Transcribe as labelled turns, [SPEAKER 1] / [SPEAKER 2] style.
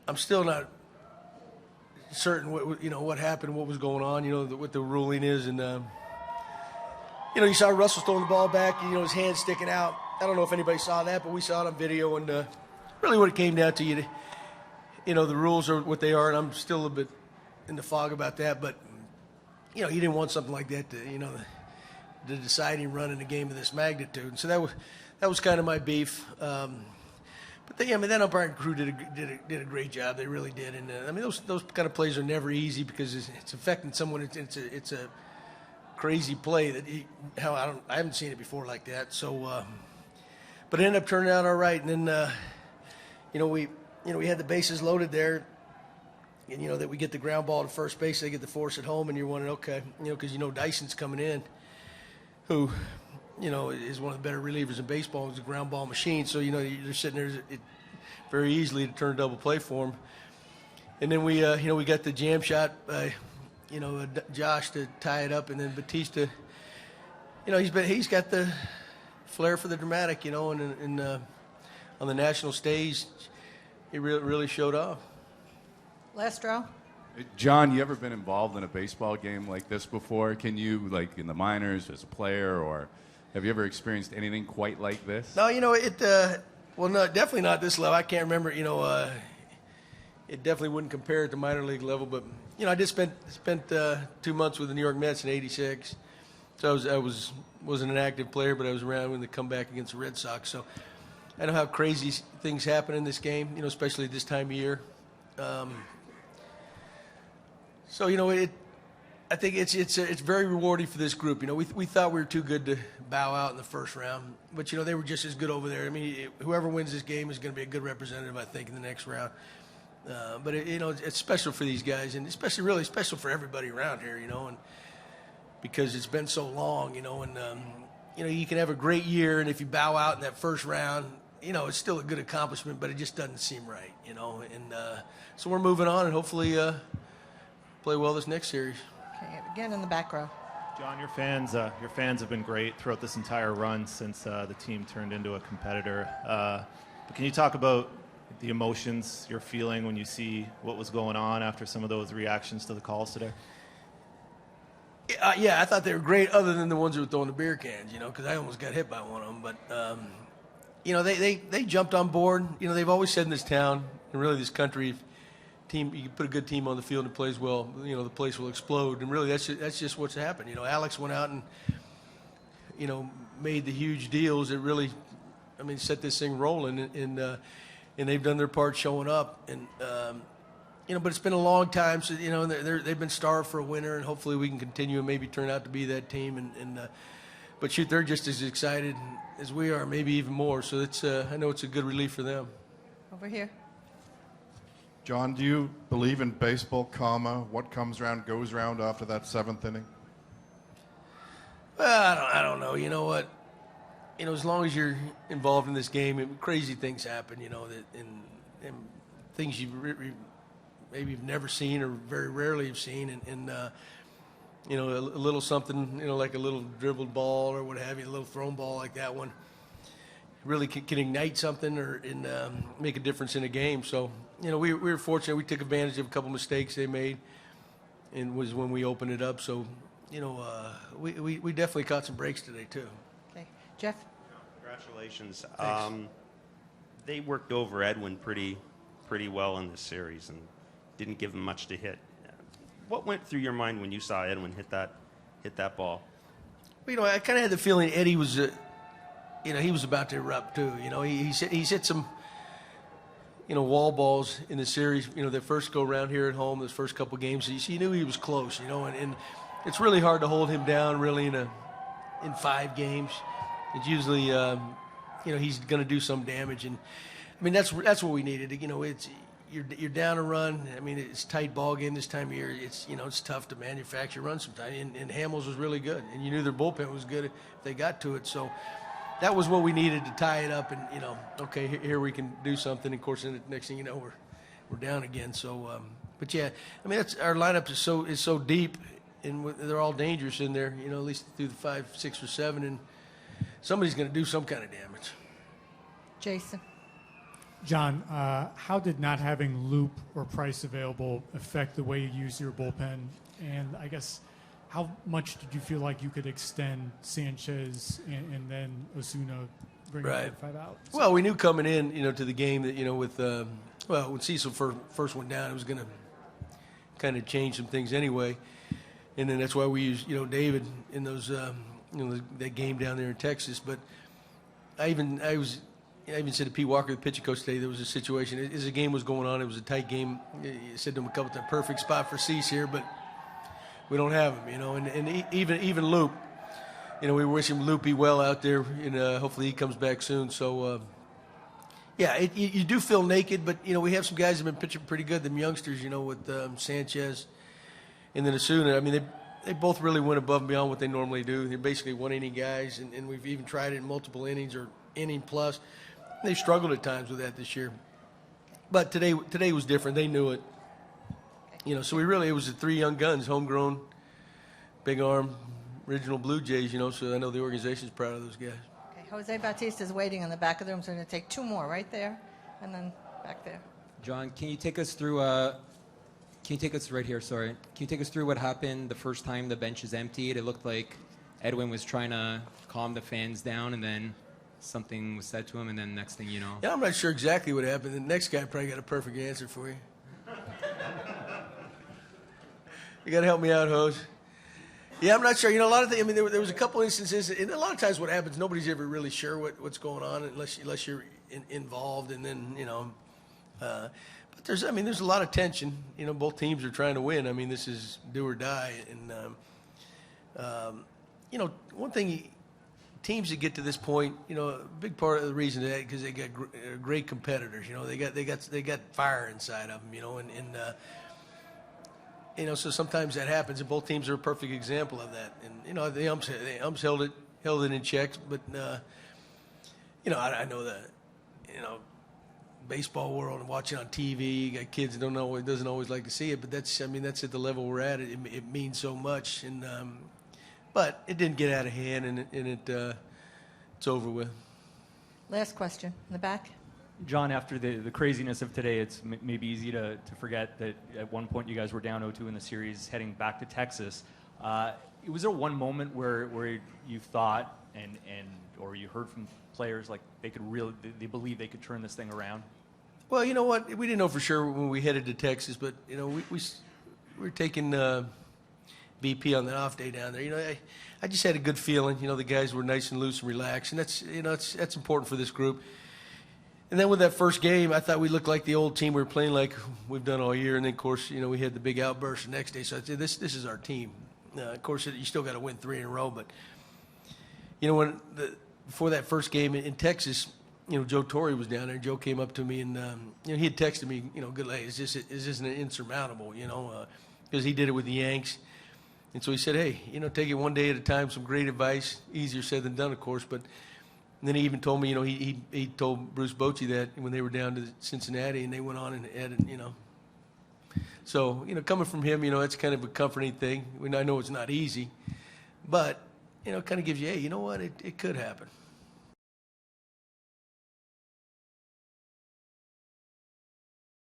[SPEAKER 1] I'm still not certain what happened, what was going on, what the ruling is. And, you saw Russell throwing the ball back, his hand sticking out. I don't know if anybody saw that, but we saw it on video. And really what it came down to, the rules are what they are, and I'm still a bit in the fog about that. But, you didn't want something like that to, the deciding run in a game of this magnitude. And so that was kind of my beef. But that umpiring crew did a great job. They really did. And those kind of plays are never easy because it's affecting someone. It's a crazy play that I haven't seen it before like that. So, but it ended up turning out all right. And then we had the bases loaded there. And that we get the ground ball to first base, they get the force at home, and you're wondering, okay, because Dyson's coming in, who is one of the better relievers in baseball. He's a ground ball machine. So, you're sitting there very easily to turn a double play for him. And then we got the jam shot by, Josh to tie it up. And then Batista, he's got the flair for the dramatic, and on the national stage, he really showed off.
[SPEAKER 2] Last row.
[SPEAKER 3] John, you ever been involved in a baseball game like this before? Can you, like in the minors as a player, or have you ever experienced anything quite like this?
[SPEAKER 1] No, well, no, definitely not this level. I can't remember, it definitely wouldn't compare it to minor league level, but, I did spent 2 months with the New York Mets in '86. So I wasn't an active player, but I was around when they come back against the Red Sox. So I know how crazy things happen in this game, especially this time of year. So, I think it's very rewarding for this group. We thought we were too good to bow out in the first round, but, they were just as good over there. I mean, whoever wins this game is going to be a good representative, I think, in the next round. But, it's special for these guys, and especially really special for everybody around here, and because it's been so long, and, you can have a great year, and if you bow out in that first round, it's still a good accomplishment, but it just doesn't seem right, and so we're moving on and hopefully play well this next series.
[SPEAKER 2] Okay, again in the back row.
[SPEAKER 4] John, your fans have been great throughout this entire run since the team turned into a competitor. But can you talk about the emotions you're feeling when you see what was going on after some of those reactions to the calls today?
[SPEAKER 1] Yeah, I thought they were great, other than the ones who were throwing the beer cans, because I almost got hit by one of them. But they jumped on board. They've always said in this town and really this country, you can put a good team on the field and plays well, the place will explode. And really that's just what's happened. Alex went out and, made the huge deals that really, set this thing rolling. And they've done their part showing up. And, but it's been a long time. So, they've been starved for a winner, and hopefully we can continue and maybe turn out to be that team. But shoot, they're just as excited as we are, maybe even more. So I know it's a good relief for them.
[SPEAKER 2] Over here.
[SPEAKER 5] John, do you believe in baseball karma? What comes around goes around after that seventh inning?
[SPEAKER 1] Well, I don't know. You know what? As long as you're involved in this game, crazy things happen. And things maybe you've never seen or very rarely have seen, and a little something, like a little dribbled ball or what have you, a little thrown ball like that one, really can ignite something or make a difference in a game. So, we were fortunate. We took advantage of a couple mistakes they made, and was when we opened it up. So, we definitely caught some breaks today too.
[SPEAKER 2] Okay, Jeff.
[SPEAKER 6] Congratulations. They worked over Edwin pretty well in this series and didn't give him much to hit. What went through your mind when you saw Edwin hit that ball?
[SPEAKER 1] Well, I kind of had the feeling Eddie was, he was about to erupt too. He's hit some, wall balls in the series. The first go around here at home, those first couple games. So you knew he was close. And it's really hard to hold him down really in 5 games. It's usually, he's going to do some damage, and that's what we needed. You're down a run. It's a tight ball game this time of year. It's tough to manufacture runs sometimes. And Hamels was really good, and you knew their bullpen was good if they got to it. So that was what we needed to tie it up. And okay, here we can do something. Of course, the next thing you know, we're down again. So, but yeah, that's our lineup is so deep, and they're all dangerous in there. At least through the 5, 6, or 7, and somebody's going to do some kind of damage.
[SPEAKER 2] Jason.
[SPEAKER 7] John, how did not having Loop or Price available affect the way you use your bullpen? And I guess, how much did you feel like you could extend Sanchez and then Osuna bringing
[SPEAKER 1] Right.
[SPEAKER 7] 5 out?
[SPEAKER 1] Well, we knew coming in, to the game that, with when Cecil first went down, it was going to kind of change some things anyway, and then that's why we used, David in those, that game down there in Texas. But I even said to Pete Walker, the pitching coach today, there was a situation as the game was going on. It was a tight game. I said to him a couple times, perfect spot for Cease here, but we don't have him, and even Loop. We wish him Loopy well out there, and hopefully he comes back soon. So, you do feel naked, but, we have some guys that have been pitching pretty good, them youngsters, with Sanchez and then Osuna. I mean, they both really went above and beyond what they normally do. They're basically one-inning guys, and we've even tried it in multiple innings or inning plus. They've struggled at times with that this year. But today was different. They knew it. So it was the 3 young guns, homegrown, big arm, original Blue Jays, so I know the organization's proud of those guys.
[SPEAKER 2] Okay, Jose Bautista's waiting in the back of the room, so we're going to take 2 more right there and then back there.
[SPEAKER 8] John, can you take us through right here, sorry. Can you take us through what happened the first time the bench is emptied? It looked like Edwin was trying to calm the fans down, and then something was said to him, and then next thing you know.
[SPEAKER 1] Yeah, I'm not sure exactly what happened. The next guy probably got a perfect answer for you. You got to help me out, Hose. Yeah, I'm not sure. A lot of things. I mean, there was a couple instances, and a lot of times what happens, nobody's ever really sure what's going on unless you're involved, and then But there's a lot of tension. Both teams are trying to win. I mean, this is do or die, and one thing. Teams that get to this point, a big part of the reason that because they got great competitors. They got fire inside of them. So sometimes that happens, and both teams are a perfect example of that. And the umps held it in check, but I know that baseball world and watching on TV, you got kids that doesn't always like to see it, but that's at the level we're at. It means so much, and but it didn't get out of hand, and it's over with.
[SPEAKER 2] Last question in the back.
[SPEAKER 9] John, after the craziness of today, it's maybe easy to forget that at one point you guys were down 0-2 in the series heading back to Texas. Was there one moment where you thought or you heard from players like they believe they could turn this thing around?
[SPEAKER 1] Well, you know what? We didn't know for sure when we headed to Texas, but we were taking BP on the off day down there. I just had a good feeling. The guys were nice and loose and relaxed, and that's important for this group. And then with that first game, I thought we looked like the old team we were playing like we've done all year. And then, of course, we had the big outburst the next day. So I said, this is our team. Of course, you still got to win 3 in a row. But, before that first game in Texas, Joe Torre was down there. Joe came up to me and, he had texted me, good lady, is this an insurmountable, because he did it with the Yanks. And so he said, hey, take it one day at a time, some great advice, easier said than done, of course. But then he even told me, he told Bruce Bochy that when they were down to Cincinnati and they went on and added, So, coming from him, it's kind of a comforting thing. I know it's not easy, but, it kind of gives you, hey, you know what, it could happen.